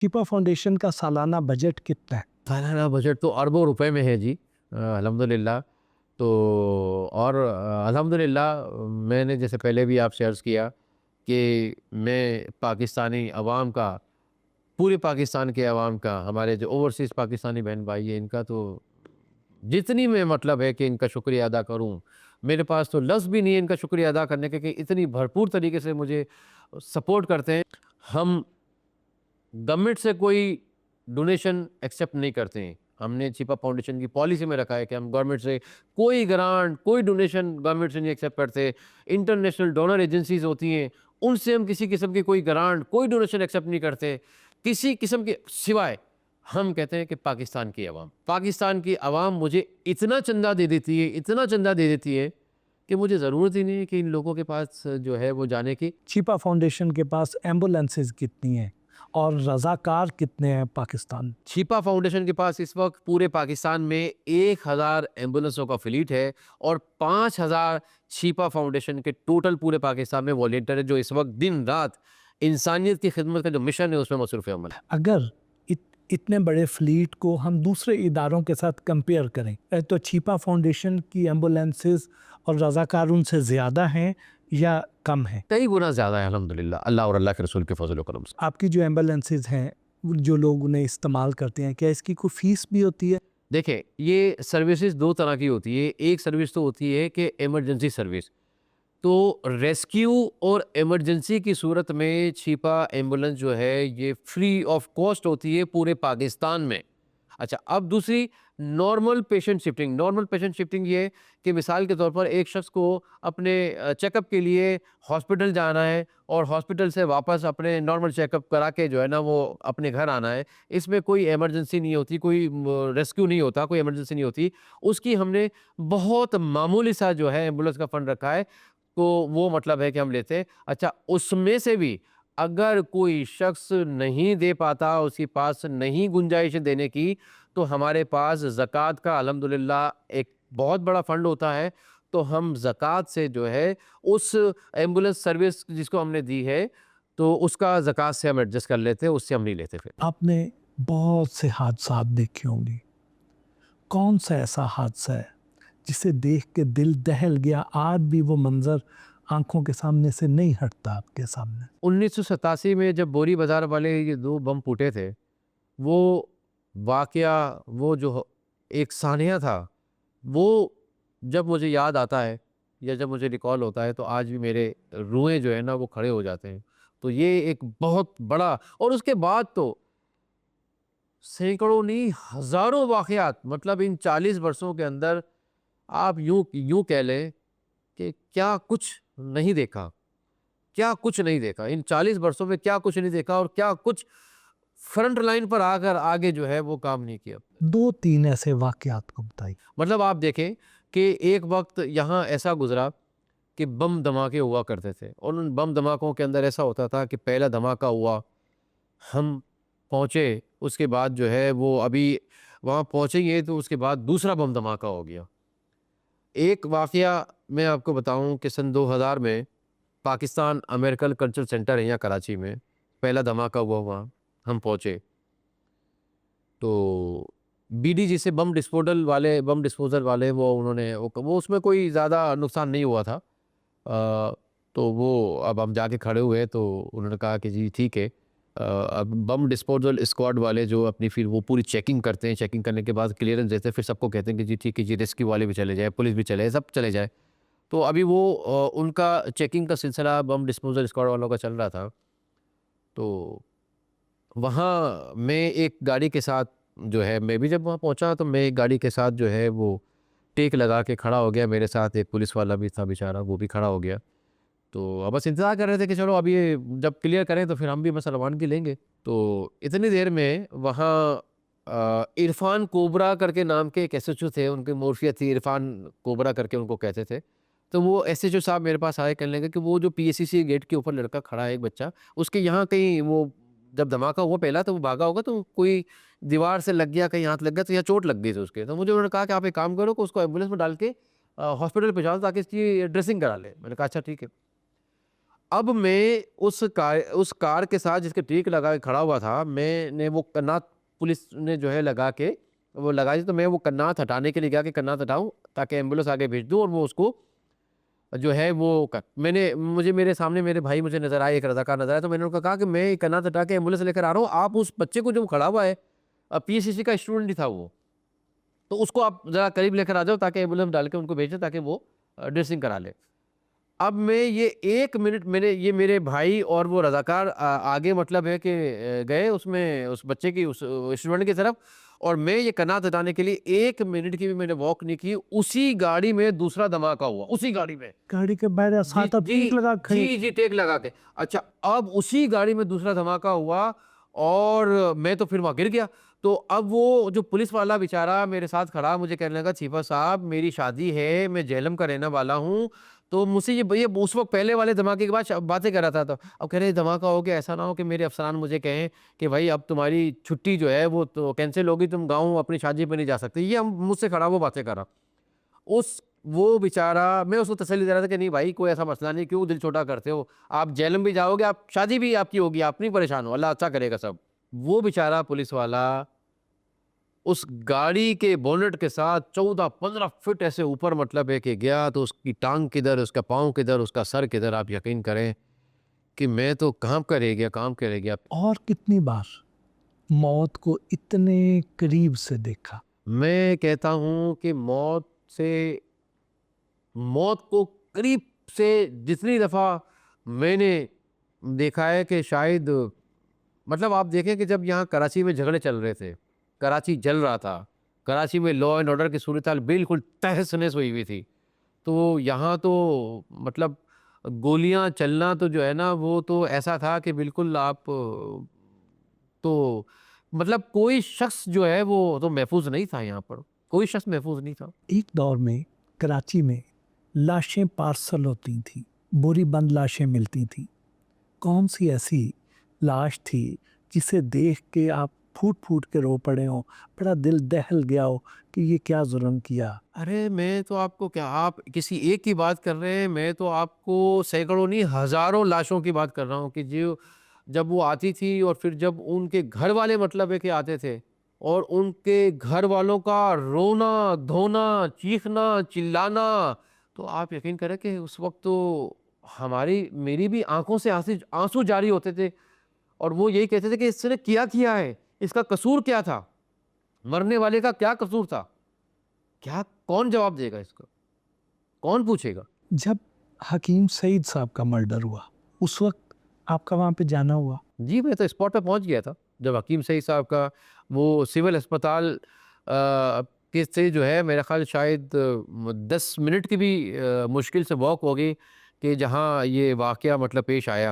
Shifa foundation का सालाना budget कितना है? सालाना बजट तो अरबों रुपए में है जी, अल्हम्दुलिल्लाह। तो और अल्हम्दुलिल्लाह मैंने जैसे पहले भी आपसे अर्ज़ किया कि मैं पाकिस्तानी अवाम का, पूरे पाकिस्तान के अवाम का, हमारे जो ओवरसीज़ पाकिस्तानी बहन भाई हैं, इनका तो जितनी मैं मतलब है कि इनका शुक्रिया अदा करूँ, मेरे पास तो लफ्ज़ भी नहीं है इनका शुक्रिया अदा करने के कि इतनी भरपूर तरीके से मुझे सपोर्ट करते हैं। हम गवर्नमेंट से कोई डोनेशन एक्सेप्ट नहीं करते हैं। हमने छिपा फाउंडेशन की पॉलिसी में रखा है कि हम गवर्नमेंट से कोई ग्रांट, कोई डोनेशन गवर्नमेंट से नहीं एक्सेप्ट करते। इंटरनेशनल डोनर एजेंसीज़ होती हैं, उनसे हम किसी किस्म की कोई ग्रांट, कोई डोनेशन एक्सेप्ट नहीं करते, किसी किस्म के सिवाय हम कहते हैं कि पाकिस्तान की आवाम मुझे इतना चंदा दे देती है, इतना चंदा दे देती है कि मुझे ज़रूरत ही नहीं है कि इन लोगों के पास जो है वो जाने की। शिपा फाउंडेशन के पास एम्बुलेंसेस कितनी हैं और रज़ाकार कितने हैं पाकिस्तान? छिपा फाउंडेशन के पास इस वक्त पूरे पाकिस्तान में 1000 एम्बुलेंसों का फ्लीट है और 5000 छिपा फाउंडेशन के टोटल पूरे पाकिस्तान में वॉलेंटियर है, जो इस वक्त दिन रात इंसानियत की खिदमत का जो मिशन है उसमें मसरूफ़ अमल है। अगर इतने बड़े फ्लीट को हम दूसरे इदारों के साथ कंपेयर करें तो शिपा फाउंडेशन की एम्बुलेंसेस और रज़ाकार उनसे ज़्यादा हैं या कम हैं? कई गुना ज़्यादा है अल्हम्दुलिल्लाह, अल्लाह और अल्लाह के रसूल के फजल करम से। आपकी जो एम्बुलेंसेस हैं, जो लोग उन्हें इस्तेमाल करते हैं, क्या इसकी कोई फ़ीस भी होती है? देखिए, ये सर्विसेज दो तरह की होती है। एक सर्विस तो होती है कि इमरजेंसी सर्विस, तो रेस्क्यू और इमरजेंसी की सूरत में छिपा एम्बुलेंस जो है ये फ्री ऑफ कॉस्ट होती है पूरे पाकिस्तान में। अच्छा, अब दूसरी नॉर्मल पेशेंट शिफ्टिंग ये कि मिसाल के तौर पर एक शख्स को अपने चेकअप के लिए हॉस्पिटल जाना है और हॉस्पिटल से वापस अपने नॉर्मल चेकअप करा के जो है ना वो अपने घर आना है। इसमें कोई इमरजेंसी नहीं होती, कोई रेस्क्यू नहीं होता, कोई इमरजेंसी नहीं होती। उसकी हमने बहुत मामूली सा जो है एम्बुलेंस का फ़ंड रखा है, तो वो मतलब है कि हम लेते हैं। अच्छा, उसमें से भी अगर कोई शख्स नहीं दे पाता, उसके पास नहीं गुंजाइश है देने की, तो हमारे पास ज़कात का अल्हम्दुलिल्लाह एक बहुत बड़ा फ़ंड होता है। तो हम ज़कात से जो है उस एम्बुलेंस सर्विस जिसको हमने दी है, तो उसका ज़कात से हम एडजस्ट कर लेते हैं, उससे हम नहीं लेते फिर। आपने बहुत से हादसात देखे होंगे। कौन सा ऐसा हादसा है जिसे देख के दिल दहल गया, आज भी वो मंज़र आँखों के सामने से नहीं हटता आपके सामने? 1987 में जब बोरी बाज़ार वाले ये 2 बम फूटे थे, वो वाक़या, वो जो एक सानिया था, वो जब मुझे याद आता है या जब मुझे रिकॉल होता है तो आज भी मेरे रुएँ जो है ना वो खड़े हो जाते हैं। तो ये एक बहुत बड़ा, और उसके बाद तो सैकड़ों नहीं हज़ारों वाक़यात, मतलब इन 40 वर्षों के अंदर आप यूँ यूँ कह लें कि क्या कुछ नहीं देखा, क्या कुछ नहीं देखा। इन 40 वर्षों में क्या कुछ नहीं देखा और क्या कुछ फ्रंट लाइन पर आकर आगे जो है वो काम नहीं किया। 2-3 ऐसे वाक़यात को बताइए। मतलब आप देखें कि एक वक़्त यहाँ ऐसा गुज़रा कि बम धमाके हुआ करते थे और उन बम धमाकों के अंदर ऐसा होता था कि पहला धमाका हुआ, हम पहुँचे, उसके बाद जो है वो अभी वहाँ पहुँचे ही हैं तो उसके बाद दूसरा बम धमाका हो गया। एक वाक़या मैं आपको बताऊँ कि सन 2000 में पाकिस्तान अमेरिकन कल्चरल सेंटर है यहाँ कराची में, पहला धमाका हुआ वहाँ, हम पहुँचे। तो बीडीजी से बम डिस्पोज़ल वाले वो उन्होंने वो उसमें कोई ज़्यादा नुकसान नहीं हुआ था। तो वो अब हम जाके खड़े हुए तो उन्होंने कहा कि जी ठीक है। अब बम डिस्पोज़ल स्क्वाड वाले जो अपनी फिर वो पूरी चेकिंग करते हैं, चेकिंग करने के बाद क्लियरेंस देते हैं, फिर सबको कहते हैं कि जी ठीक है जी, रेस्क्यू वाले भी चले जाएँ, पुलिस भी चले जाए, सब चले जाएँ। तो अभी वो उनका चेकिंग का सिलसिला बम डिस्पोज़ल स्क्वाड वालों का चल रहा था। तो वहाँ मैं एक गाड़ी के साथ जो है, मैं भी जब वहाँ पहुँचा तो मैं एक गाड़ी के साथ जो है वो टेक लगा के खड़ा हो गया, मेरे साथ एक पुलिस वाला भी था बेचारा, वो भी खड़ा हो गया। तो अब बस इंतज़ार कर रहे थे कि चलो अब ये जब क्लियर करें तो फिर हम भी बस रवानगी लेंगे। तो इतनी देर में वहाँ इरफ़ान कोबरा करके नाम के एक एसएचओ थे, उनकी मोर्फियत थी, इरफ़ान कोबरा करके उनको कहते थे। तो वो एसएचओ साहब मेरे पास आए, कहने लगे कि वो जो पीएसीसी गेट के ऊपर लड़का खड़ा है एक बच्चा, उसके यहाँ कहीं वो जब धमाका हुआ पहला तो वो भागा होगा तो कोई दीवार से लग गया, कहीं हाथ लग गया तो यहाँ चोट लग गई थी उसके। तो मुझे उन्होंने कहा कि आप एक काम करो कि उसको एम्बुलेंस में डाल के हॉस्पिटल पहुँचाओ ताकि इसकी ड्रेसिंग करा लें। मैंने कहा अच्छा ठीक है। अब मैं उस कार के साथ जिसके टिक लगा के खड़ा हुआ था, मैंने वो कन्नाथ पुलिस ने जो है लगा के वो लगाई, तो मैं वो कन्नाथ हटाने के लिए गया कि कन्नाथ हटाऊँ ताकि एम्बुलेंस आगे भेज दूँ और वो उसको जो है वो कर मैंने मुझे मेरे सामने मेरे भाई मुझे नज़र आए, एक रज़ाकार नज़र आया, तो मैंने उनको कहा कि मैं ये कन्नाथ हटा के एम्बुलेंस लेकर आ रहा हूँ, आप उस बच्चे को जो खड़ा हुआ है पीएससीसी का स्टूडेंट ही था वो, तो उसको आप ज़रा करीब लेकर आ जाओ ताकि एम्बुलेंस डाल के उनको भेजें ताकि वो ड्रेसिंग करा ले। अब मैं ये 1 मिनट मैंने ये मेरे भाई और वो रज़ाकार आगे मतलब है कि गए उसमें उस बच्चे की उस स्टूडेंट की तरफ, और मैं ये कन्नाथ हटाने के लिए 1 मिनट की भी मैंने वॉक नहीं की, उसी गाड़ी में दूसरा धमाका हुआ, उसी गाड़ी में। गाड़ी के बाहर जी, साथ आप जी, टीक लगा के खड़े। जी, टेक लगा के। अच्छा, अब उसी गाड़ी में दूसरा धमाका हुआ और मैं तो फिर वहाँ गिर गया। तो अब वो जो पुलिस वाला बेचारा मेरे साथ खड़ा मुझे कहने लगा, "छिपा साहब मेरी शादी है, मैं झेलम का रहने वाला हूँ।" तो मुझसे ये उस वक़्त पहले वाले धमाके के बाद बातें कर रहा था। तो अब कह रहे धमाका हो गया, ऐसा ना हो कि मेरे अफ़सरान मुझे कहें कि भाई अब तुम्हारी छुट्टी जो है वो तो कैंसल होगी, तुम गाँव अपनी शादी पे नहीं जा सकते। ये हम मुझसे खड़ा वो बातें कर रहा। उस वो बेचारा मैं उसको तसल्ली दे रहा था कि नहीं भाई कोई ऐसा मसला नहीं, क्यों दिल छोटा करते हो? आप जेल में भी जाओगे, आप शादी भी आपकी होगी, आप नहीं परेशान हो, अल्लाह अच्छा करेगा सब। वो बेचारा पुलिस वाला उस गाड़ी के बोनेट के साथ 14-15 फीट ऐसे ऊपर मतलब है कि गया, तो उसकी टाँग किधर, उसका पाँव किधर, उसका सर किधर, आप यकीन करें कि मैं तो कहाँ का रह गया, कहाँ का रह गया। और कितनी बार मौत को इतने करीब से देखा? मैं कहता हूँ कि मौत को करीब से जितनी दफ़ा मैंने देखा है कि शायद मतलब आप देखें कि जब यहाँ कराची में झगड़े चल रहे थे, कराची जल रहा था, कराची में लॉ एंड ऑर्डर की सूरत-हाल बिल्कुल तहस-नहस हुई हुई थी। तो यहाँ तो मतलब गोलियाँ चलना तो जो है ना वो तो ऐसा था कि बिल्कुल आप तो मतलब कोई शख्स जो है वो तो महफूज़ नहीं था यहाँ पर, कोई शख्स महफूज़ नहीं था। एक दौर में कराची में लाशें पार्सल होती थी, बोरी बंद लाशें मिलती थी। कौन सी ऐसी लाश थी जिसे देख के आप फूट-फूट के रो पड़े हों, बड़ा दिल दहल गया हो कि ये क्या जुल्म किया? अरे! मैं तो आपको क्या आप किसी एक की बात कर रहे हैं, मैं तो आपको सैकड़ों नहीं हज़ारों लाशों की बात कर रहा हूँ कि जो जब वो आती थी और फिर जब उनके घर वाले मतलब है कि आते थे और उनके घर वालों का रोना, धोना, चीखना, चिल्लाना, तो आप यकीन करें कि उस वक़्त तो मेरी भी आँखों से आँसू जारी होते थे और वो यही कहते थे कि इसने किया है? इसका कसूर क्या था? मरने वाले का क्या कसूर था? क्या कौन जवाब देगा इसका? कौन पूछेगा? जब हकीम सईद साहब का मर्डर हुआ, उस वक़्त आपका वहाँ पे जाना हुआ? जी, मैं तो स्पॉट पे पहुँच गया था। जब हकीम सईद साहब का वो सिविल अस्पताल के से जो है मेरा ख़्याल शायद 10 मिनट की भी मुश्किल से वॉक होगी कि जहाँ ये वाक़या मतलब पेश आया।